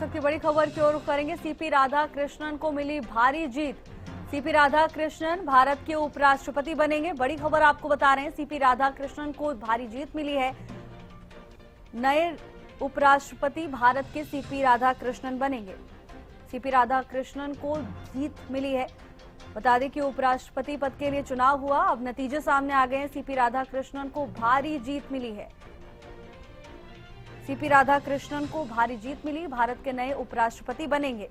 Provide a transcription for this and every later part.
वक्त की बड़ी खबर की ओर रुख करेंगे। सीपी राधाकृष्णन को मिली भारी जीत। सीपी राधाकृष्णन भारत के उपराष्ट्रपति बनेंगे। बड़ी खबर आपको बता रहे हैं, सीपी राधाकृष्णन को भारी जीत मिली है। नए उपराष्ट्रपति भारत के सीपी राधाकृष्णन बनेंगे। सीपी राधाकृष्णन को जीत मिली है। बता दें कि उपराष्ट्रपति पद के लिए चुनाव हुआ, अब नतीजे सामने आ गए हैं। सीपी राधाकृष्णन को भारी जीत मिली है। सीपी राधाकृष्णन को भारी जीत मिली, भारत के नए उपराष्ट्रपति बनेंगे।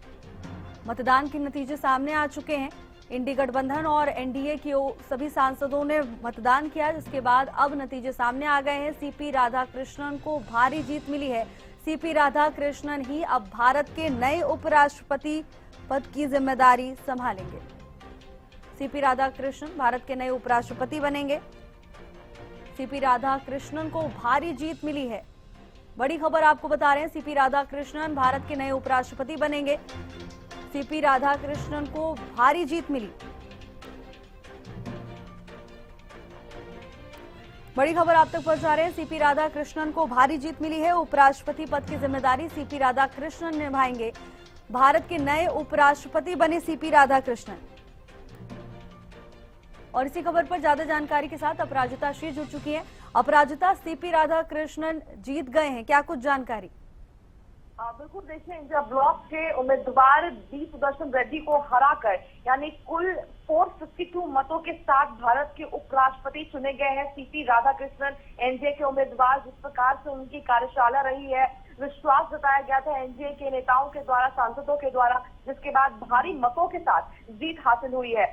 मतदान के नतीजे सामने आ चुके हैं। इंडी गठबंधन और एनडीए के सभी सांसदों ने मतदान किया, जिसके बाद अब नतीजे सामने आ गए हैं। सीपी राधाकृष्णन को भारी जीत मिली है। सीपी राधाकृष्णन ही अब भारत के नए उपराष्ट्रपति पद की जिम्मेदारी संभालेंगे। सीपी राधाकृष्णन भारत के नए उपराष्ट्रपति बनेंगे। सीपी राधाकृष्णन को भारी जीत मिली है। बड़ी खबर आपको बता रहे हैं, सीपी राधाकृष्णन भारत के नए उपराष्ट्रपति बनेंगे। सीपी राधाकृष्णन को भारी जीत मिली। बड़ी खबर आप तक पहुंचा रहे हैं, सीपी राधाकृष्णन को भारी जीत मिली है। उपराष्ट्रपति पद की जिम्मेदारी सीपी राधाकृष्णन निभाएंगे। भारत के नए उपराष्ट्रपति बने सीपी राधाकृष्णन। और इसी खबर पर ज्यादा जानकारी के साथ अपराजिता श्री जुड़ चुकी हैं। अपराजिता, सीपी राधाकृष्णन जीत गए हैं, क्या कुछ जानकारी? बिल्कुल, देखिए इंडिया ब्लॉक के उम्मीदवार बी सुदर्शन रेड्डी को हराकर यानी कुल 452 मतों के साथ भारत के उपराष्ट्रपति चुने गए हैं सीपी राधाकृष्णन, एनडीए के उम्मीदवार। जिस प्रकार से उनकी कार्यशाला रही है, विश्वास जताया गया था एनडीए के नेताओं के द्वारा, सांसदों के द्वारा, जिसके बाद भारी मतों के साथ जीत हासिल हुई है।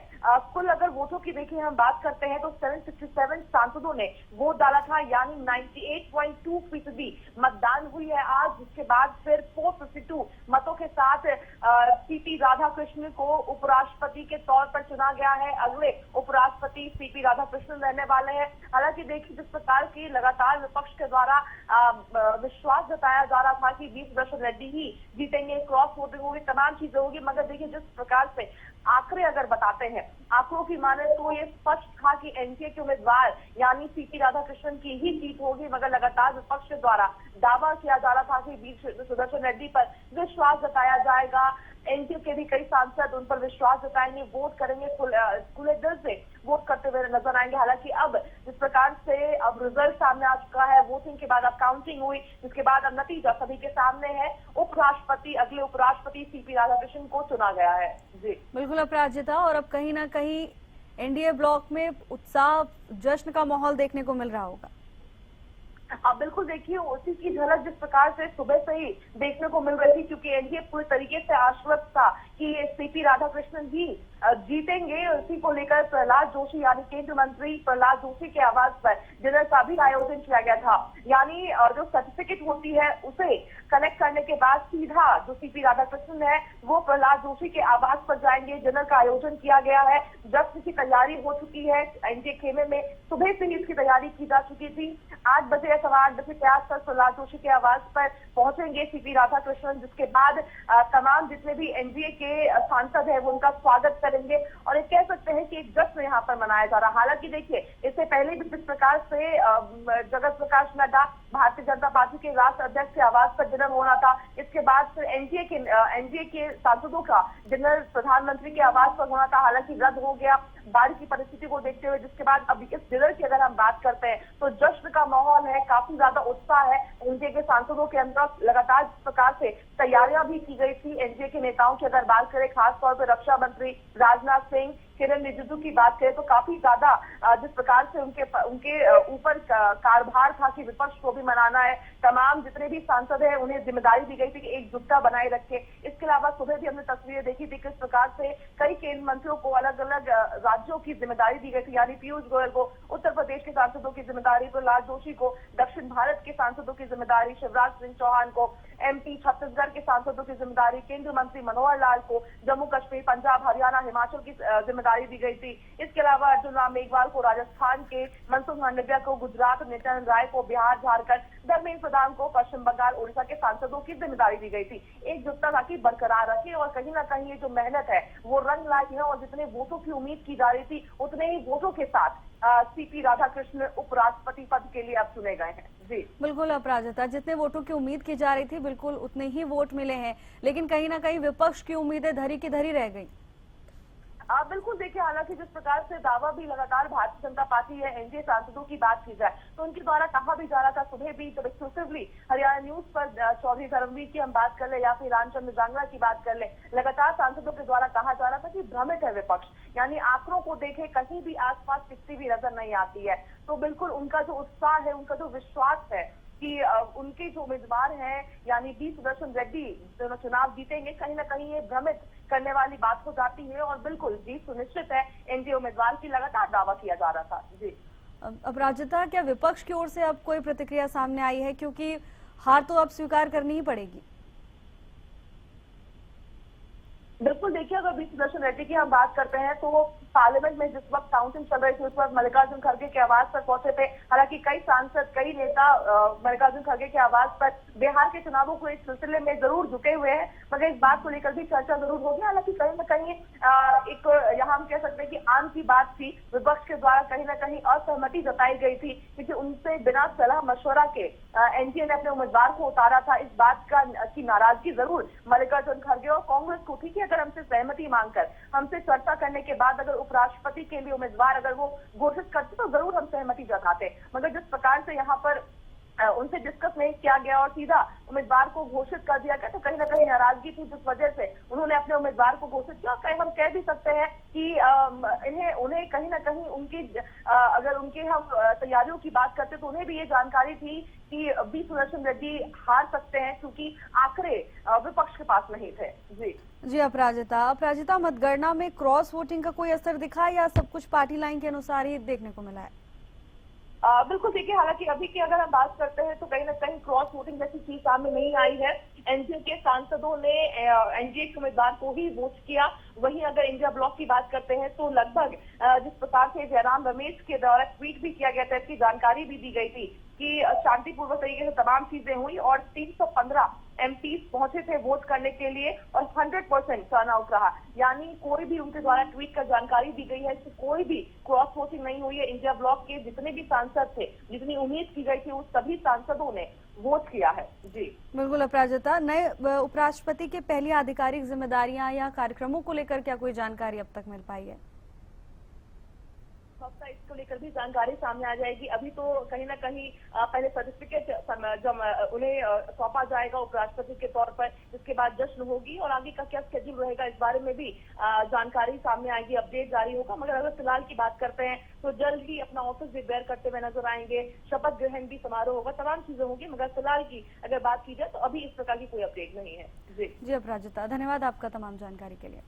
कुल अगर वोटों की देखिए हम बात करते हैं तो 767 सांसदों ने वोट डाला था, यानी 98.2% मतदान हुई है आज। जिसके बाद फिर 452 मतों के साथ सीपी राधाकृष्णन को उपराष्ट्रपति के तौर पर चुना गया है। अगले उपराष्ट्रपति सीपी राधाकृष्णन रहने वाले हैं। हालांकि देखिए जिस प्रकार की लगातार विपक्ष के द्वारा विश्वास जताया जा रहा था कि बी सुदर्शन रेड्डी ही जीतेंगे, क्रॉस वोटिंग होगी, तमाम चीजें होगी, मगर देखिए जिस प्रकार से आंकड़े अगर बताते हैं, आंकड़ों की माने तो ये स्पष्ट था कि एनडीए के उम्मीदवार यानी सीपी राधाकृष्णन की ही जीत होगी। मगर लगातार विपक्ष के द्वारा दावा किया जा रहा था कि बी सुदर्शन रेड्डी पर विश्वास जताया जाएगा। एनडीए के भी कई सांसद उन पर विश्वास जताएंगे, वोट करेंगे, खुले दिल से वोट करते हुए नजर आएंगे। हालांकि अब जिस प्रकार से अब रिजल्ट सामने आ चुका है, वोटिंग के बाद अब काउंटिंग हुई, जिसके बाद अब नतीजा सभी के सामने है। उपराष्ट्रपति, अगले उपराष्ट्रपति सीपी राधाकृष्णन को चुना गया है। जी बिल्कुल अपराजिता, और अब कहीं ना कहीं एनडीए ब्लॉक में उत्साह, जश्न का माहौल देखने को मिल रहा होगा। अब बिल्कुल देखिए उसी की झलक जिस प्रकार से सुबह से ही देखने को मिल रही थी, क्योंकि एनडीए पूरी तरीके से आश्वस्त था कि सीपी राधाकृष्णन ही जीतेंगे। इसी को लेकर प्रहलाद जोशी यानी केंद्रीय मंत्री प्रहलाद जोशी के आवाज पर डिनर का भी आयोजन किया गया था। यानी जो सर्टिफिकेट होती है उसे कनेक्ट करने के बाद सीधा जो सीपी राधाकृष्णन है वो प्रहलाद जोशी के आवास पर जाएंगे। डिनर का आयोजन किया गया है, जब इसकी तैयारी हो चुकी है एनडीए खेमे में, सुबह से ही इसकी तैयारी की जा चुकी थी। 8 बजे या 8:15 बजे के आसपास प्रहलाद जोशी के आवास पर पहुंचेंगे सीपी राधाकृष्णन, जिसके बाद तमाम जितने भी एनडीए के सांसद है वो उनका स्वागत करेंगे। और ये कह सकते हैं कि एक जश्न यहाँ पर मनाया जा रहा है। हालांकि देखिए इससे पहले भी जिस प्रकार से जगत प्रकाश नड्डा भारतीय जनता पार्टी के राष्ट्रीय अध्यक्ष के आवास पर डिनर होना था, इसके बाद फिर एनडीए के सांसदों का डिनर प्रधानमंत्री के आवास पर होना था, हालांकि रद्द हो गया बाढ़ की परिस्थिति को देखते हुए। जिसके बाद अब इस डिनर की अगर हम बात करते हैं तो जश्न का माहौल है, काफी ज्यादा उत्साह है एनडीए के सांसदों के अंदर। लगातार जिस प्रकार से तैयारियां भी की गई थी एनडीए के नेताओं की अगर बात करें, खासतौर पर रक्षा मंत्री राजनाथ सिंह, किरण रिजिजू की बात करें तो काफी ज्यादा जिस प्रकार से उनके ऊपर कार्यभार था कि विपक्ष को भी मनाना है। तमाम जितने भी सांसद हैं उन्हें जिम्मेदारी दी गई थी कि एकजुटता बनाए रखे। इसके अलावा सुबह भी हमने तस्वीरें देखी थी किस प्रकार से कई केंद्रीय मंत्रियों को अलग अलग राज्यों की जिम्मेदारी दी गई थी, यानी पीयूष गोयल को उत्तर प्रदेश के सांसदों की जिम्मेदारी, प्रहलाद जोशी को दक्षिण भारत के सांसदों की जिम्मेदारी, शिवराज सिंह चौहान को एमपी छत्तीसगढ़ के सांसदों की जिम्मेदारी, केंद्रीय मंत्री मनोहर लाल को जम्मू कश्मीर, पंजाब, हरियाणा, हिमाचल की जिम्मेदारी जिम्मेदारी दी गई थी। इसके अलावा अर्जुन राम मेघवाल को राजस्थान के, मनसुख मांडविया को गुजरात, नित्यानंद राय को बिहार झारखंड, धर्मेंद्र प्रधान को पश्चिम बंगाल उड़ीसा के सांसदों की जिम्मेदारी दी गई थी। एकजुटता ताकि बरकरार रखे और कहीं ना कहीं ये जो मेहनत है वो रंग लाई है और जितने वोटों की उम्मीद की जा रही थी उतने ही वोटों के साथ सीपी राधाकृष्णन उपराष्ट्रपति पद के लिए अब चुने गए हैं। जी बिल्कुल अपराजिता, जितने वोटों की उम्मीद की जा रही थी बिल्कुल उतने ही वोट मिले हैं, लेकिन कहीं ना कहीं विपक्ष की उम्मीदें धरी की धरी रह गई। बिल्कुल देखिए, हालांकि जिस प्रकार से दावा भी लगातार भारतीय जनता पार्टी या एनडीए सांसदों की बात की जाए तो उनके द्वारा कहा भी जा रहा था, सुबह भी जब एक्सक्लूसिवली हरियाणा न्यूज पर चौधरी धर्मवीर की हम बात कर ले या फिर रामचंद्र जांगड़ा की बात कर ले, लगातार सांसदों के द्वारा कहा जा रहा था कि भ्रमित है विपक्ष, यानी आंकड़ों को देखे कहीं भी आसपास किसी भी नजर नहीं आती है। तो बिल्कुल उनका जो उत्साह है, उनका जो विश्वास है कि उनके जो उम्मीदवार हैं यानी बी सुदर्शन रेड्डी दोनों चुनाव जीतेंगे, कहीं ना कहीं ये भ्रमित करने वाली बात हो जाती है और बिल्कुल जीत सुनिश्चित है एनडीए उम्मीदवार की लगातार दावा किया जा रहा था। जी अपराजिता, क्या विपक्ष की ओर से अब कोई प्रतिक्रिया सामने आई है, क्योंकि हार तो अब स्वीकार करनी ही पड़ेगी? बिल्कुल देखिए, अगर बी सुदर्शन रेड्डी की हम बात करते हैं तो पार्लियामेंट में जिस वक्त काउंटिंग चल रही थी उस वक्त मल्लिकार्जुन खड़गे के आवाज पर पहुंचे थे। हालांकि कई सांसद, कई नेता मल्लिकार्जुन खड़गे के आवाज पर बिहार के चुनावों को इस सिलसिले में जरूर झुके हुए हैं, मगर इस बात को लेकर भी चर्चा जरूर होगी। हालांकि कहीं ना कहीं एक यहाँ हम कह सकते हैं कि आम की बात थी, विपक्ष के द्वारा कहीं ना कहीं असहमति जताई गई थी क्योंकि उनसे बिना सलाह मशवरा के एनडीए ने अपने उम्मीदवार को उतारा था। इस बात की नाराजगी जरूर मल्लिकार्जुन खड़गे और कांग्रेस को थी कि अगर हमसे सहमति मांगकर, हमसे चर्चा करने के बाद अगर उपराष्ट्रपति के लिए उम्मीदवार अगर वो घोषित करते तो जरूर हम सहमति जताते, मगर जिस प्रकार से यहाँ पर उनसे डिस्कस नहीं किया गया और सीधा उम्मीदवार को घोषित कर दिया गया तो कहीं ना कहीं नाराजगी थी, जिस वजह से उन्होंने अपने उम्मीदवार को घोषित किया। कहीं हम कह भी सकते हैं कि उन्हें कहीं ना कहीं उनकी अगर उनके हम तैयारियों की बात करते तो उन्हें भी ये जानकारी थी कि बी सुदर्शन रेड्डी हार सकते हैं क्योंकि आंकड़े विपक्ष के पास नहीं थे। जी अपराजिता, मतगणना में क्रॉस वोटिंग का कोई असर दिखा या सब कुछ पार्टी लाइन के अनुसार ही देखने को मिला है? बिल्कुल देखिए, हालांकि अभी की अगर हम बात करते हैं तो कहीं ना कहीं क्रॉस वोटिंग जैसी चीज सामने नहीं आई है। एनडीए के सांसदों ने एनडीए के उम्मीदवार को ही वोट किया। वहीं अगर इंडिया ब्लॉक की बात करते हैं तो लगभग जिस प्रकार से जयराम रमेश के द्वारा ट्वीट भी किया गया था, इसकी जानकारी भी दी गई थी कि शांतिपूर्वक तरीके से तमाम चीजें हुई और 315 एमपीज पहुंचे थे वोट करने के लिए और 100% टर्नआउट रहा, यानी कोई भी उनके द्वारा ट्वीट कर जानकारी दी गई है कि कोई भी क्रॉस वोटिंग नहीं हुई है। इंडिया ब्लॉक के जितने भी सांसद थे, जितनी उम्मीद की गई थी, उस सभी सांसदों ने वोट किया है। जी बिल्कुल अपराजिता, नए उपराष्ट्रपति के पहली आधिकारिक जिम्मेदारियां या कार्यक्रमों को लेकर क्या कोई जानकारी अब तक मिल पाई है? इसको लेकर भी जानकारी सामने आ जाएगी। अभी तो कहीं ना कहीं पहले सर्टिफिकेट जब उन्हें सौंपा जाएगा उपराष्ट्रपति के तौर पर, जिसके बाद जश्न होगी और आगे का क्या स्केड्यूल रहेगा इस बारे में भी जानकारी सामने आएगी, अपडेट जारी होगा। मगर अगर फिलहाल की बात करते हैं तो जल्द ही अपना ऑफिस भी बेयर करते हुए नजर आएंगे, शपथ ग्रहण भी समारोह होगा, तमाम चीजें होंगी। मगर फिलहाल की अगर बात की जाए तो अभी इस प्रकार की कोई अपडेट नहीं है। जी अपराजिता, धन्यवाद आपका तमाम जानकारी के लिए।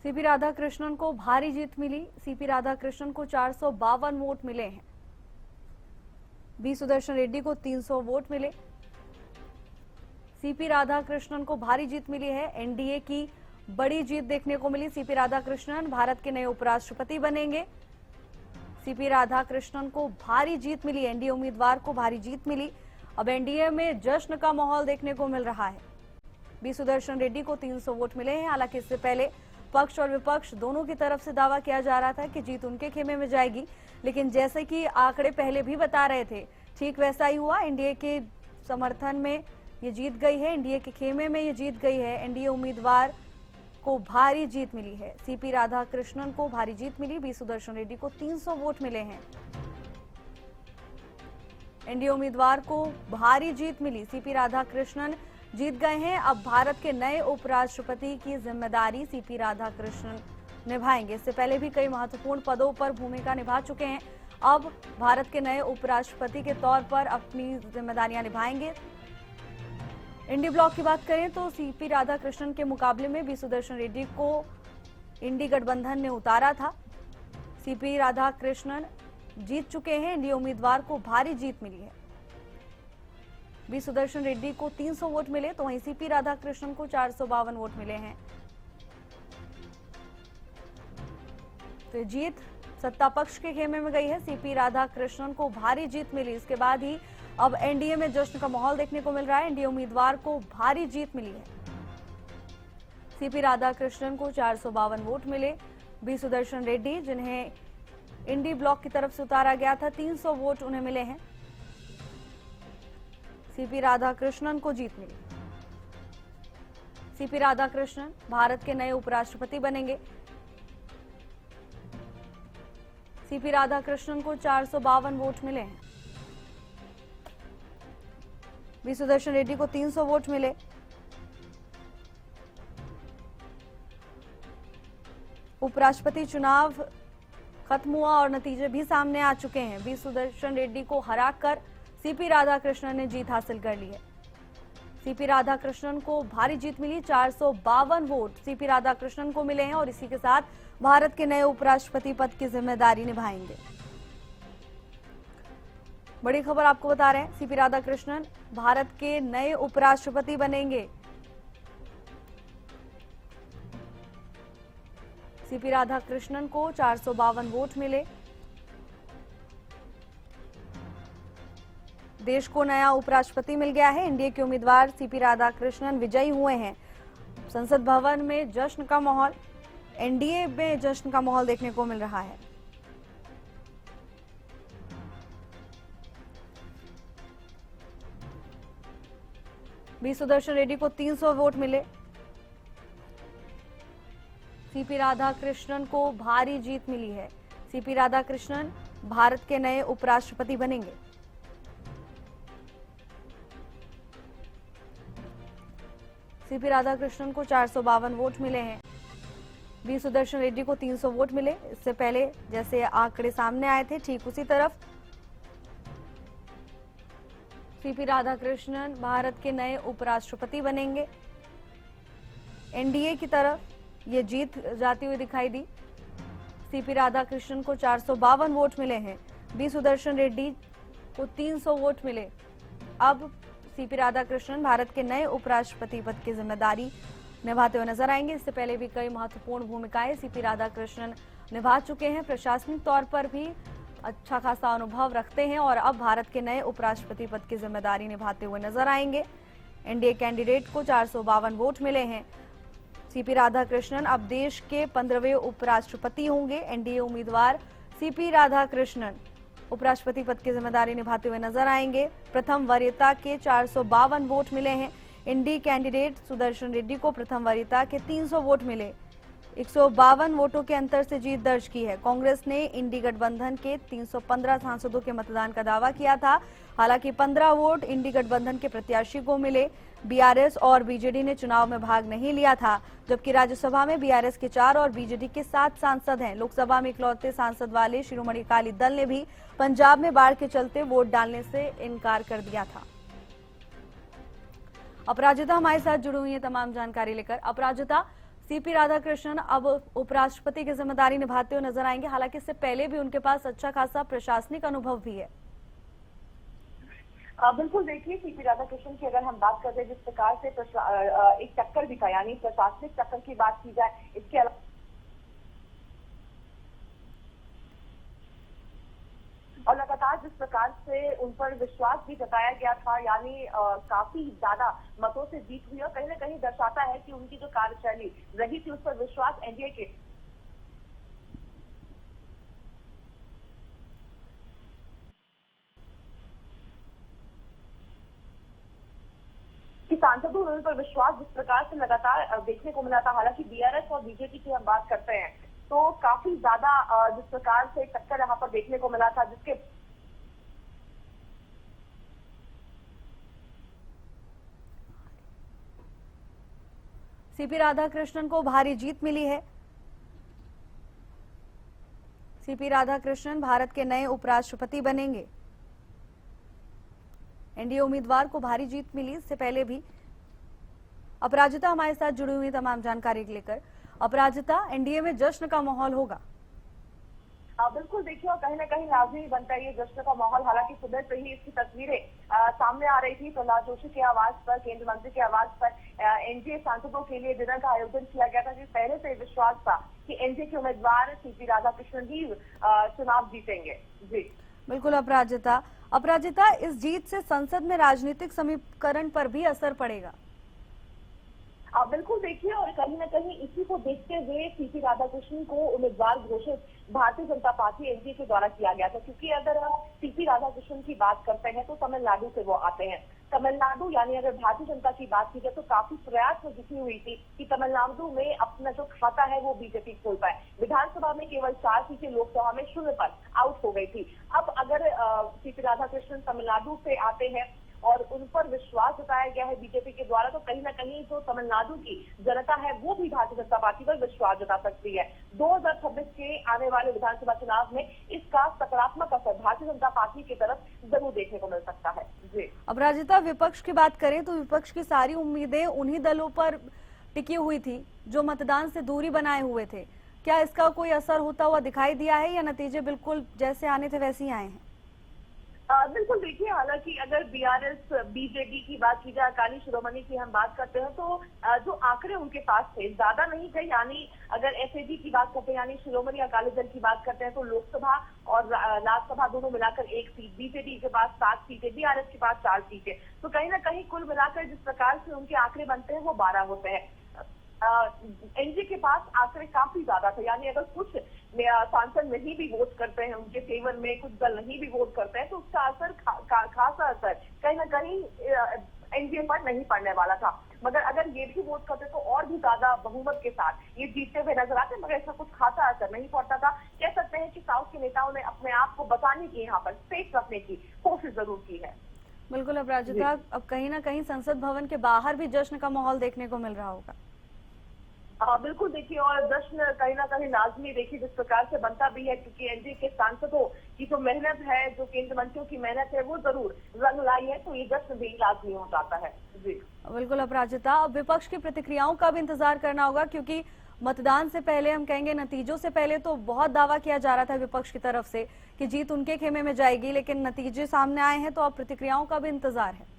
सीपी राधाकृष्णन को भारी जीत मिली। सीपी राधाकृष्णन को 452 वोट मिले हैं। बी सुदर्शन रेड्डी को 300 वोट मिले। सीपी राधाकृष्णन को भारी जीत मिली है। एनडीए की बड़ी जीत देखने को मिली। सीपी राधाकृष्णन भारत के नए उपराष्ट्रपति बनेंगे। सीपी राधाकृष्णन को भारी जीत मिली, एनडीए उम्मीदवार को भारी जीत मिली। अब एनडीए में जश्न का माहौल देखने को मिल रहा है। बी सुदर्शन रेड्डी को 300 वोट मिले हैं। हालांकि इससे पहले पक्ष और विपक्ष दोनों की तरफ से दावा किया जा रहा था कि जीत उनके खेमे में जाएगी, लेकिन जैसे कि आंकड़े पहले भी बता रहे थे, ठीक वैसा ही हुआ। एनडीए के समर्थन में ये जीत गई है, एनडीए के खेमे में ये जीत गई है। एनडीए उम्मीदवार को भारी जीत मिली है। सीपी राधाकृष्णन को भारी जीत मिली। बी सुदर्शन रेड्डी को 300 वोट मिले हैं। एनडीए उम्मीदवार को भारी जीत मिली। सीपी राधाकृष्णन जीत गए हैं। अब भारत के नए उपराष्ट्रपति की जिम्मेदारी सीपी राधाकृष्णन निभाएंगे। इससे पहले भी कई महत्वपूर्ण पदों पर भूमिका निभा चुके हैं। अब भारत के नए उपराष्ट्रपति के तौर पर अपनी जिम्मेदारियां निभाएंगे। इंडी ब्लॉक की बात करें तो सीपी राधाकृष्णन के मुकाबले में बी सुदर्शन रेड्डी को इंडी गठबंधन ने उतारा था। सीपी राधाकृष्णन जीत चुके हैं। इंडी उम्मीदवार को भारी जीत मिली है। बी सुदर्शन रेड्डी को 300 वोट मिले तो वहीं सीपी राधाकृष्णन को 452 वोट मिले हैं। तो ये जीत सत्ता पक्ष के खेमे में गई है। सीपी राधाकृष्णन को भारी जीत मिली। इसके बाद ही अब एनडीए में जश्न का माहौल देखने को मिल रहा है। एनडीए उम्मीदवार को भारी जीत मिली है। सीपी राधाकृष्णन को 452 वोट मिले। बी सुदर्शन रेड्डी, जिन्हें इंडी ब्लॉक की तरफ से उतारा गया था, 300 वोट उन्हें मिले हैं। सीपी राधाकृष्णन को जीत मिली। सीपी राधाकृष्णन भारत के नए उपराष्ट्रपति बनेंगे। सीपी राधाकृष्णन को 452 वोट मिले हैं। बी सुदर्शन रेड्डी को 300 वोट मिले। उपराष्ट्रपति चुनाव खत्म हुआ और नतीजे भी सामने आ चुके हैं। बी सुदर्शन रेड्डी को हराकर सीपी राधाकृष्णन ने जीत हासिल कर ली है। सीपी राधाकृष्णन को भारी जीत मिली। 452 वोट सीपी राधाकृष्णन को मिले हैं और इसी के साथ भारत के नए उपराष्ट्रपति पद की जिम्मेदारी निभाएंगे। बड़ी खबर आपको बता रहे हैं, सीपी राधाकृष्णन भारत के नए उपराष्ट्रपति बनेंगे। सीपी राधाकृष्णन को 452 वोट मिले। देश को नया उपराष्ट्रपति मिल गया है। एनडीए के उम्मीदवार सीपी राधाकृष्णन विजयी हुए हैं। संसद भवन में जश्न का माहौल, एनडीए में जश्न का माहौल देखने को मिल रहा है। बी सुदर्शन रेड्डी को 300 वोट मिले। सीपी राधाकृष्णन को भारी जीत मिली है। सीपी राधाकृष्णन भारत के नए उपराष्ट्रपति बनेंगे। सीपी राधाकृष्णन को 452 वोट मिले हैं। बी सुदर्शन रेड्डी को 300 वोट मिले। इससे पहले जैसे आंकड़े सामने आए थे, ठीक उसी तरफ सीपी राधाकृष्णन भारत के नए उपराष्ट्रपति बनेंगे। एनडीए की तरफ ये जीत जाती हुई दिखाई दी। सीपी राधाकृष्णन को 452 वोट मिले हैं। बी सुदर्शन रेड्डी को 300 वोट मिले। अब सीपी राधाकृष्णन भारत के नए उपराष्ट्रपति पद की जिम्मेदारी निभाते हुए नजर आएंगे। इससे पहले भी कई महत्वपूर्ण भूमिकाएं सीपी राधाकृष्णन निभा चुके हैं। प्रशासनिक तौर पर भी अच्छा खासा अनुभव रखते हैं और अब भारत के नए उपराष्ट्रपति पद की जिम्मेदारी निभाते हुए नजर आएंगे। एनडीए कैंडिडेट को 452 वोट मिले हैं। सीपी राधाकृष्णन अब देश के 15वें उपराष्ट्रपति होंगे। एनडीए उम्मीदवार सीपी राधाकृष्णन उपराष्ट्रपति पद की जिम्मेदारी निभाते हुए नजर आएंगे। प्रथम वरीयता के 452 वोट मिले हैं। एनडीए कैंडिडेट सुदर्शन रेड्डी को प्रथम वरीयता के 300 वोट मिले। 152 वोटों के अंतर से जीत दर्ज की है। कांग्रेस ने इंडी गठबंधन के 315 सांसदों के मतदान का दावा किया था। हालांकि 15 वोट इंडी गठबंधन के प्रत्याशी को मिले। बीआरएस और बीजेडी ने चुनाव में भाग नहीं लिया था, जबकि राज्यसभा में बीआरएस के 4 और बीजेडी के 7 सांसद हैं। लोकसभा में इकलौते सांसद वाले शिरोमणि अकाली दल ने भी पंजाब में बाढ़ के चलते वोट डालने से इनकार कर दिया था। अपराजिता हमारे साथ जुड़ी हुई है तमाम जानकारी लेकर। अपराजिता, सीपी राधाकृष्णन अब उपराष्ट्रपति की जिम्मेदारी निभाते हुए नजर आएंगे। हालांकि इससे पहले भी उनके पास अच्छा खासा प्रशासनिक अनुभव भी है। बिल्कुल, देखिए सीपी राधाकृष्णन की अगर हम बात करते हैं, जिस प्रकार से एक टक्कर दिखा, यानी प्रशासनिक टक्कर की बात की जाए, इसके अलावा और लगातार जिस प्रकार से उन पर विश्वास भी जताया गया था, यानी काफी ज्यादा मतों से जीत हुई और कहीं ना कहीं दर्शाता है कि उनकी जो कार्यशैली रही थी उस पर विश्वास एनडीए के सांसदों ने उन पर विश्वास जिस प्रकार से लगातार देखने को मिला था। हालांकि बीआरएस और बीजेपी की हम बात करते हैं तो काफी ज्यादा जिस प्रकार से टक्कर यहाँ पर देखने को मिला था, जिसके सीपी राधाकृष्णन को भारी जीत मिली है। सीपी राधाकृष्णन भारत के नए उपराष्ट्रपति बनेंगे। एनडीए उम्मीदवार को भारी जीत मिली। इससे पहले भी अपराजिता हमारे साथ जुड़ी हुई तमाम जानकारी लेकर। अपराजिता, एनडीए में जश्न का माहौल होगा। बिल्कुल देखिए, और कहीं ना कहीं लाजमी बनता है ये जश्न का माहौल। हालांकि सुबह से ही इसकी तस्वीरें सामने आ रही थी। प्रहलाद जोशी की आवाज पर, केंद्रीय मंत्री की आवाज पर एनडीए सांसदों के लिए डिनर का आयोजन किया गया था, कि पहले से विश्वास था कि एनडीए के उम्मीदवार सीपी राधाकृष्णन ही चुनाव जीतेंगे। जी बिल्कुल अपराजिता। अपराजिता, इस जीत से संसद में राजनीतिक समीकरण पर भी असर पड़ेगा? बिल्कुल देखिए, और कहीं ना कहीं इसी को देखते हुए सीपी राधाकृष्णन को उम्मीदवार घोषित भारतीय जनता पार्टी एनडीए के द्वारा किया गया था। क्योंकि अगर हम सीपी राधाकृष्णन की बात करते हैं तो तमिलनाडु से वो आते हैं। तमिलनाडु यानी अगर भारतीय जनता की बात की जाए तो काफी प्रयास में जुटी हुई थी कि तमिलनाडु में अपना जो खाता है वो बीजेपी खोल पाए। विधानसभा में केवल 4 सीटें, लोकसभा में 0 पर आउट हो गई थी। अब अगर सीपी राधाकृष्णन तमिलनाडु से आते हैं और उन पर विश्वास जताया गया है बीजेपी के द्वारा, तो कहीं ना कहीं जो तमिलनाडु की जनता है वो भी भारतीय जनता पार्टी पर विश्वास जता सकती है। 2026 के आने वाले विधानसभा चुनाव में इसका सकारात्मक असर भारतीय जनता पार्टी की तरफ जरूर देखने को मिल सकता है। जी अपराजिता, विपक्ष की बात करें तो विपक्ष की सारी उम्मीदें उन्हीं दलों पर टिकी हुई थी जो मतदान से दूरी बनाए हुए थे। क्या इसका कोई असर होता हुआ दिखाई दिया है या नतीजे बिल्कुल जैसे आने थे वैसे ही आए हैं? बिल्कुल देखिए, हालांकि अगर बीआरएस बीजेडी की बात की जाए, अकाली शिरोमणि की हम बात करते हैं, तो जो आंकड़े उनके पास थे ज्यादा नहीं थे। यानी अगर एसएजी की बात करते हैं, यानी शिरोमणि अकाली दल की बात करते हैं, तो लोकसभा और राज्यसभा दोनों मिलाकर 1 सीट, बीजेडी के पास 7 सीटें, बीआरएस के पास 4 सीटें। तो कहीं ना कहीं कुल मिलाकर जिस प्रकार से उनके आंकड़े बनते हैं वो 12 होते हैं। एनडीए के पास आंकड़े काफी ज्यादा थे। यानी अगर कुछ सांसद नहीं भी वोट करते हैं उनके फेवर में, कुछ दल नहीं भी वोट करते हैं, तो उसका असर खासा असर कहीं ना कहीं एनडीए पर नहीं पड़ने वाला था। मगर अगर ये भी वोट करते तो और भी ज्यादा बहुमत के साथ ये जीतते हुए नजर आते, मगर ऐसा कुछ खासा असर नहीं पड़ता था। कह सकते हैं कि साउथ के नेताओं ने अपने आप को बचाने की, यहाँ पर सेफ रखने की कोशिश जरूर की है। बिल्कुल अपराजिता, अब कहीं ना कहीं संसद भवन के बाहर भी जश्न का माहौल देखने को मिल रहा होगा। बिल्कुल देखिए, और जश्न कहीं ना कहीं लाजमी देखिए जिस प्रकार से बनता भी है, क्योंकि एनडीए के सांसदों की जो मेहनत है, जो केंद्रीय मंत्रियों की मेहनत है, वो जरूर रंग लाई है, तो ये जश्न भी लाजमी हो जाता है। जी बिल्कुल अपराजिता, अब विपक्ष की प्रतिक्रियाओं का भी इंतजार करना होगा, क्योंकि मतदान से पहले, हम कहेंगे नतीजों से पहले, तो बहुत दावा किया जा रहा था विपक्ष की तरफ से कि जीत उनके खेमे में जाएगी, लेकिन नतीजे सामने आए हैं तो अब प्रतिक्रियाओं का भी इंतजार है।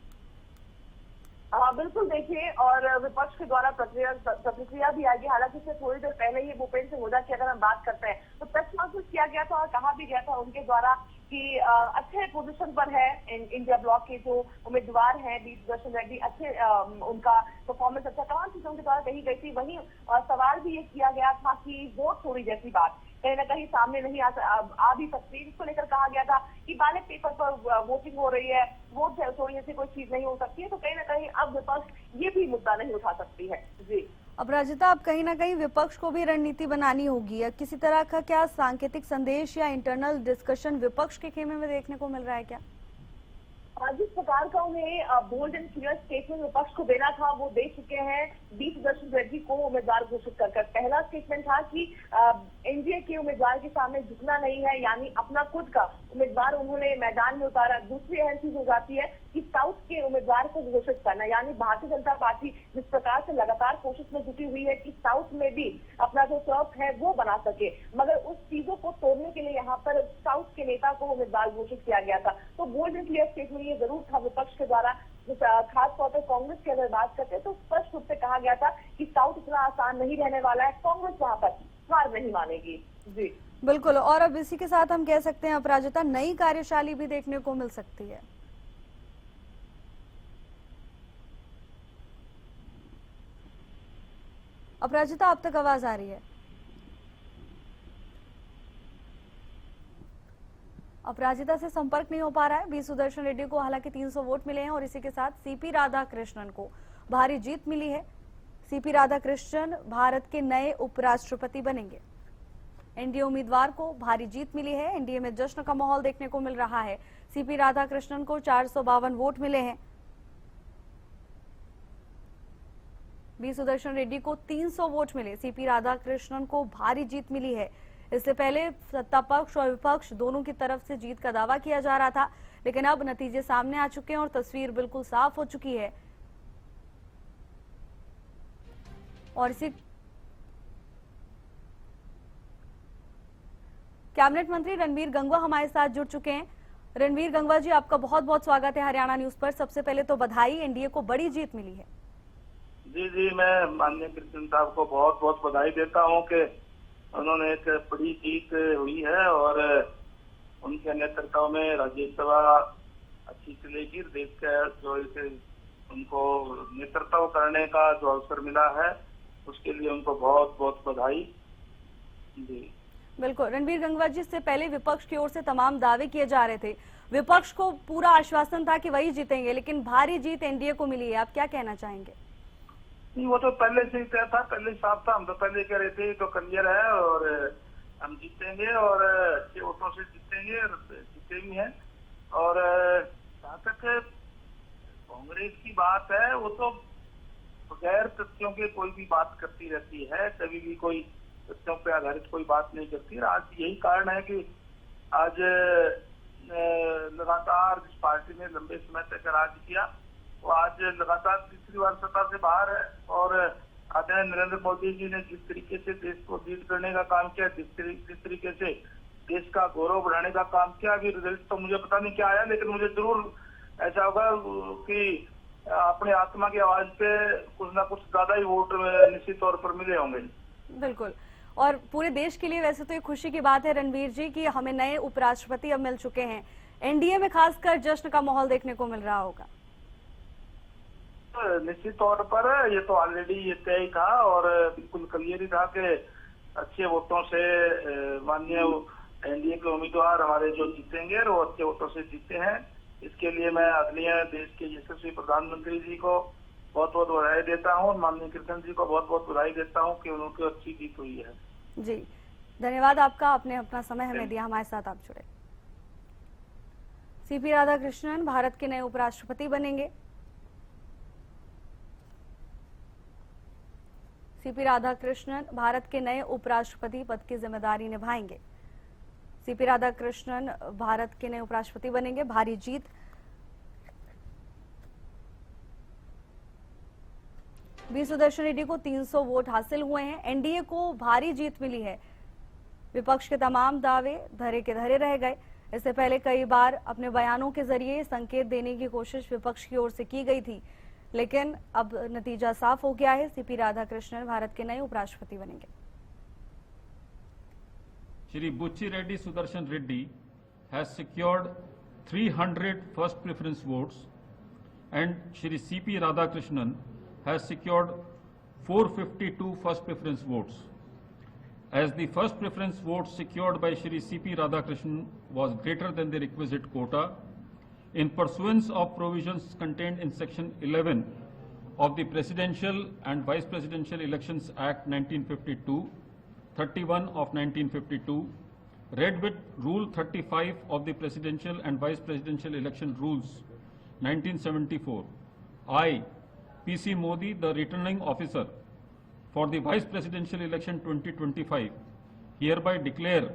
बिल्कुल देखिए, और विपक्ष के द्वारा प्रतिक्रिया भी आएगी। हालांकि इससे थोड़ी देर पहले ही भूपेंद्र सिंह हुड्डा की अगर हम बात करते हैं तो प्रेस कॉन्फ्रेंस किया गया था और कहा भी गया था उनके द्वारा कि अच्छे पोजीशन पर है इंडिया ब्लॉक के जो उम्मीदवार हैं बी सुदर्शन रेड्डी, अच्छे उनका परफॉर्मेंस अच्छा, तमाम चीजों के द्वारा कही गई थी। वहीं सवाल भी ये किया गया था कि वोट चोरी जैसी बात कहीं ना कहीं सामने नहीं आ भी सकती। इसको लेकर कहा गया था कि बैलेट पेपर पर वोटिंग हो रही है, वोट चोरी जैसी कोई चीज नहीं हो सकती है। तो कहीं ना कहीं अब विपक्ष ये भी मुद्दा नहीं उठा सकती है। जी अपराजिता, अब कहीं ना कहीं विपक्ष को भी रणनीति बनानी होगी। किसी तरह का क्या सांकेतिक संदेश या इंटरनल डिस्कशन विपक्ष के खेमे में देखने को मिल रहा है क्या? जिस प्रकार का उन्हें बोल्ड एंड क्लियर स्टेटमेंट विपक्ष को देना था वो दे चुके हैं। बी सुदर्शन रेड्डी को उम्मीदवार घोषित कर पहला स्टेटमेंट था कि एनडीए के उम्मीदवार के सामने झुकना नहीं है, यानी अपना खुद का उम्मीदवार उन्होंने मैदान में उतारा। दूसरी अहम चीज हो जाती है कि साउथ के उम्मीदवार को घोषित करना, यानी भारतीय जनता पार्टी जिस प्रकार से लगातार कोशिश में जुटी हुई है कि साउथ में भी अपना जो टर्फ है वो बना सके, मगर उस चीजों को तोड़ने के लिए यहाँ पर साउथ के नेता को उम्मीदवार घोषित किया गया था। तो बोल्ड एंड क्लियर स्टेटमेंट ये जरूर था विपक्ष के द्वारा। खास तौर पर कांग्रेस की अगर बात करते हैं तो स्पष्ट रूप से कहा गया था कि साउथ इतना आसान नहीं रहने वाला है, कांग्रेस वहां पर हार नहीं मानेगी। जी बिल्कुल, और अब इसी के साथ हम कह सकते हैं अपराजिता, नई कार्यशैली भी देखने को मिल सकती है। अपराजिता, अब तक आवाज आ रही है? अपराजिता से संपर्क नहीं हो पा रहा है। बी सुदर्शन रेड्डी को हालांकि 300 वोट मिले हैं और इसी के साथ सीपी राधाकृष्णन को भारी जीत मिली है। सीपी राधाकृष्णन भारत के नए उपराष्ट्रपति बनेंगे। एनडीए उम्मीदवार को भारी जीत मिली है। एनडीए में जश्न का माहौल देखने को मिल रहा है। सीपी राधाकृष्णन को 452 वोट मिले हैं। बी सुदर्शन रेड्डी को 300 वोट मिले। सीपी राधाकृष्णन को भारी जीत मिली है। इससे पहले सत्ता पक्ष और विपक्ष दोनों की तरफ से जीत का दावा किया जा रहा था, लेकिन अब नतीजे सामने आ चुके हैं और तस्वीर बिल्कुल साफ हो चुकी है। और कैबिनेट मंत्री रणबीर गंगवा हमारे साथ जुड़ चुके हैं। रणबीर गंगवा जी, आपका बहुत बहुत स्वागत है हरियाणा न्यूज पर। सबसे पहले तो बधाई, एनडीए को बड़ी जीत मिली है। जी, मैं माननीय कृष्ण साहब को बहुत बहुत बधाई देता हूं कि उन्होंने एक बड़ी जीत हुई है और उनके नेतृत्व में राज्यसभा अच्छी चलेगी। देश का जो इसे उनको नेतृत्व करने का जो अवसर मिला है उसके लिए उनको बहुत बहुत बधाई। जी बिल्कुल रणबीर गंगवा जी, इससे पहले विपक्ष की ओर से तमाम दावे किए जा रहे थे। विपक्ष को पूरा आश्वासन था कि वही जीतेंगे, लेकिन भारी जीत एनडीए को मिली है। आप क्या कहना चाहेंगे? नहीं, वो तो पहले से ही तय था, पहले साफ था। हम तो पहले कह रहे थे तो क्लियर है और हम जीतेंगे और अच्छे वोटों से जीतेंगे, जीते भी हैं। और जहाँ तक कांग्रेस की बात है, वो तो बगैर तथ्यों के कोई भी बात करती रहती है, कभी भी कोई तथ्यों पर आधारित कोई बात नहीं करती। आज यही कारण है कि आज लगातार जिस पार्टी ने लंबे समय तक राज किया वो आज लगातार तीसरी बार सत्ता से बाहर है। और आदरणीय नरेंद्र मोदी जी ने जिस तरीके से देश को लीड करने का काम किया, जिस तरीके से देश का गौरव बढ़ाने का काम किया, अभी रिजल्ट तो मुझे पता नहीं क्या आया, लेकिन मुझे जरूर ऐसा होगा कि अपने आत्मा की आवाज पे कुछ ना कुछ ज्यादा ही वोट निश्चित तौर पर मिले होंगे। बिल्कुल, और पूरे देश के लिए वैसे तो एक खुशी की बात है रणबीर जी कि हमें नए उपराष्ट्रपति अब मिल चुके हैं। एनडीए में खासकर जश्न का माहौल देखने को मिल रहा होगा। निश्चित तौर पर ये तो ऑलरेडी ये तय ही था और बिल्कुल क्लियर ही था कि अच्छे वोटों से माननीय एनडीए के उम्मीदवार हमारे जो जीतेंगे और वो अच्छे वोटों से जीते हैं। इसके लिए मैं आदरणीय देश के यशस्वी प्रधानमंत्री जी को बहुत बहुत बधाई देता हूँ और माननीय कृष्ण जी को बहुत बहुत बधाई देता हूँ कि उनकी अच्छी जीत हुई है। जी धन्यवाद आपका, आपने अपना समय हमें दिया, हमारे साथ आप जुड़े। सीपी राधाकृष्णन भारत के नए उपराष्ट्रपति बनेंगे। सीपी राधाकृष्णन भारत के नए उपराष्ट्रपति पद की जिम्मेदारी निभाएंगे। सीपी राधाकृष्णन भारत के नए उपराष्ट्रपति बनेंगे। भारी जीत, बी सुदर्शन रेड्डी को 300 वोट हासिल हुए हैं। एनडीए को भारी जीत मिली है। विपक्ष के तमाम दावे धरे के धरे रह गए। इससे पहले कई बार अपने बयानों के जरिए संकेत देने की कोशिश विपक्ष की ओर से की गई थी, लेकिन अब नतीजा साफ हो गया है। सीपी राधाकृष्णन भारत के नए उपराष्ट्रपति बनेंगे। Shri Bucci Reddy Sudarshan Reddy has secured 300 first preference votes and Shri CP Radhakrishnan has secured 452 first preference votes. As the first preference votes secured by Shri CP Radhakrishnan was greater than the requisite quota, in pursuance of provisions contained in Section 11 of the Presidential and Vice Presidential Elections Act 1952, 31 of 1952, read with Rule 35 of the Presidential and Vice Presidential Election Rules 1974, I, PC Modi, the returning officer for the Vice Presidential Election 2025, hereby declare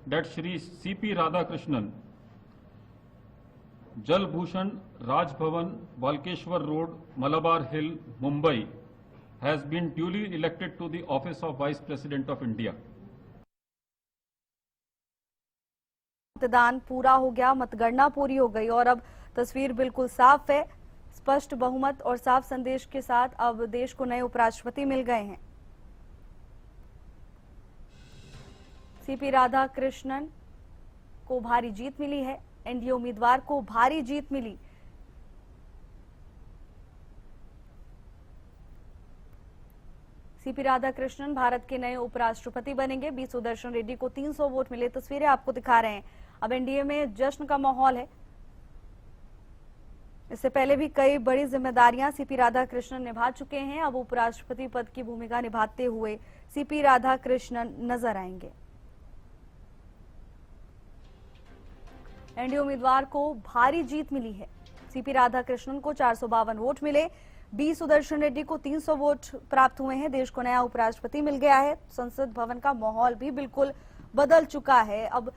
that Shri CP Radhakrishnan, Jal Bhushan Raj Bhavan, Balkeshwar Road, Malabar Hill, Mumbai, has been duly elected to the office of Vice President of India. मतदान पूरा हो गया, मतगणना पूरी हो गई और अब तस्वीर बिल्कुल साफ है। स्पष्ट बहुमत और साफ संदेश के साथ अब देश को नए उपराष्ट्रपति मिल गए हैं। सीपी राधाकृष्णन को भारी जीत मिली है। एनडीए उम्मीदवार को भारी जीत मिली। सीपी राधाकृष्णन भारत के नए उपराष्ट्रपति बनेंगे। बी सुदर्शन रेड्डी को 300 वोट मिले। तस्वीरें आपको दिखा रहे हैं। अब एनडीए में जश्न का माहौल है। इससे पहले भी कई बड़ी जिम्मेदारियां सीपी राधाकृष्णन निभा चुके हैं। अब उपराष्ट्रपति पद की भूमिका निभाते हुए सीपी राधाकृष्णन नजर आएंगे। एनडीए उम्मीदवार को भारी जीत मिली है। सीपी राधाकृष्णन को 452 वोट मिले। बी सुदर्शन रेड्डी को 300 वोट प्राप्त हुए हैं। देश को नया उपराष्ट्रपति मिल गया है। संसद भवन का माहौल भी बिल्कुल बदल चुका है। अब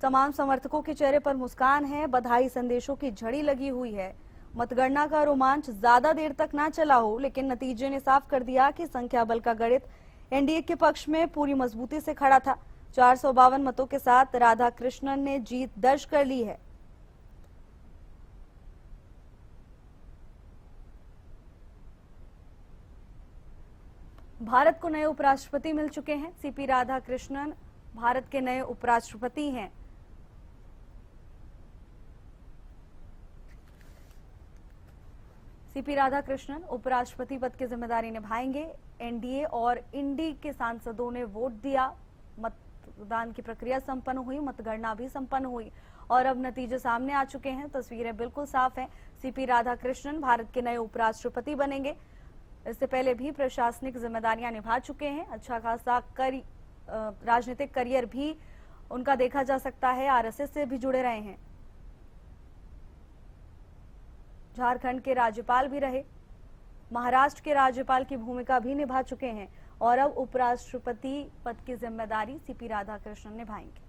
तमाम समर्थकों के चेहरे पर मुस्कान है। बधाई संदेशों की झड़ी लगी हुई है। मतगणना का रोमांच ज्यादा देर तक ना चला हो, लेकिन नतीजे ने साफ कर दिया कि संख्या बल का गणित एनडीए के पक्ष में पूरी मजबूती से खड़ा था। 452 मतों के साथ राधाकृष्णन ने जीत दर्ज कर ली है। भारत को नए उपराष्ट्रपति मिल चुके हैं। सीपी राधाकृष्णन भारत के नए उपराष्ट्रपति हैं। सीपी राधाकृष्णन उपराष्ट्रपति पद की जिम्मेदारी निभाएंगे। एनडीए और इंडी के सांसदों ने वोट दिया, मतदान की प्रक्रिया संपन्न हुई, मतगणना भी संपन्न हुई और अब नतीजे सामने आ चुके हैं। तस्वीरें बिल्कुल साफ हैं। सीपी राधाकृष्णन भारत के नए उपराष्ट्रपति बनेंगे। इससे पहले भी प्रशासनिक जिम्मेदारियां निभा चुके हैं। अच्छा खासा राजनीतिक करियर भी उनका देखा जा सकता है। आरएसएस से भी जुड़े रहे हैं। झारखंड के राज्यपाल भी रहे, महाराष्ट्र के राज्यपाल की भूमिका भी निभा चुके हैं और अब उपराष्ट्रपति पद की जिम्मेदारी सीपी राधाकृष्णन निभाएंगे।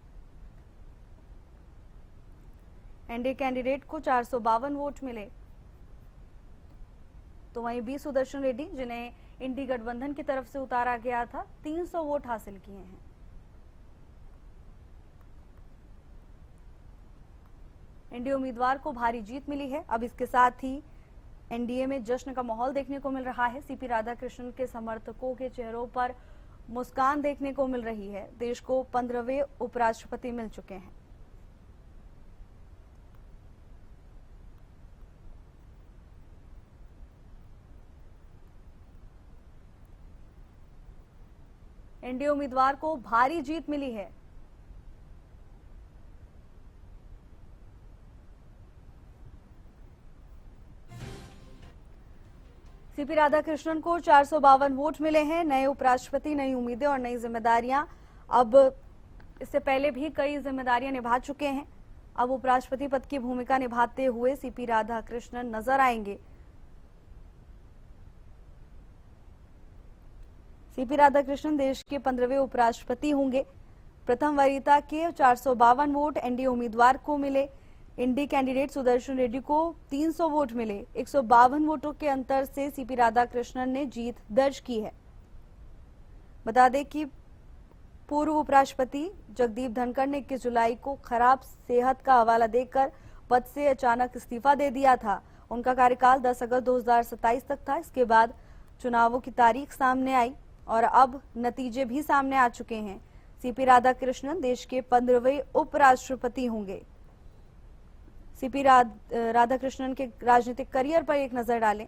एनडीए कैंडिडेट को 452 वोट मिले, तो वहीं बी सुदर्शन रेड्डी, जिन्हें इंडी गठबंधन की तरफ से उतारा गया था, 300 वोट हासिल किए हैं। एनडीए उम्मीदवार को भारी जीत मिली है। अब इसके साथ ही एनडीए में जश्न का माहौल देखने को मिल रहा है। सीपी राधाकृष्णन के समर्थकों के चेहरों पर मुस्कान देखने को मिल रही है। देश को 15वें उपराष्ट्रपति मिल चुके हैं। एनडीए उम्मीदवार को भारी जीत मिली है। सीपी राधाकृष्णन को 452 वोट मिले हैं। नए उपराष्ट्रपति, नई उम्मीदें और नई जिम्मेदारियां। अब इससे पहले भी कई जिम्मेदारियां निभा चुके हैं। अब उपराष्ट्रपति पद की भूमिका निभाते हुए सीपी राधाकृष्णन नजर आएंगे। सीपी राधाकृष्णन देश के 15वें उपराष्ट्रपति होंगे। प्रथम वरीयता के 452 वोट एनडीए उम्मीदवार को मिले। इंडी कैंडिडेट सुदर्शन रेड्डी को 300 वोट मिले। 152 वोटों के अंतर से सीपी राधाकृष्णन ने जीत दर्ज की है। बता दें कि पूर्व उपराष्ट्रपति जगदीप धनखड़ ने 21 जुलाई को खराब सेहत का हवाला देकर पद से अचानक इस्तीफा दे दिया था। उनका कार्यकाल 10 अगस्त 2027 तक था। इसके बाद चुनावों की तारीख सामने आई और अब नतीजे भी सामने आ चुके हैं। सीपी राधाकृष्णन देश के 15वें उपराष्ट्रपति होंगे। सीपी राधाकृष्णन के राजनीतिक करियर पर एक नजर डालें।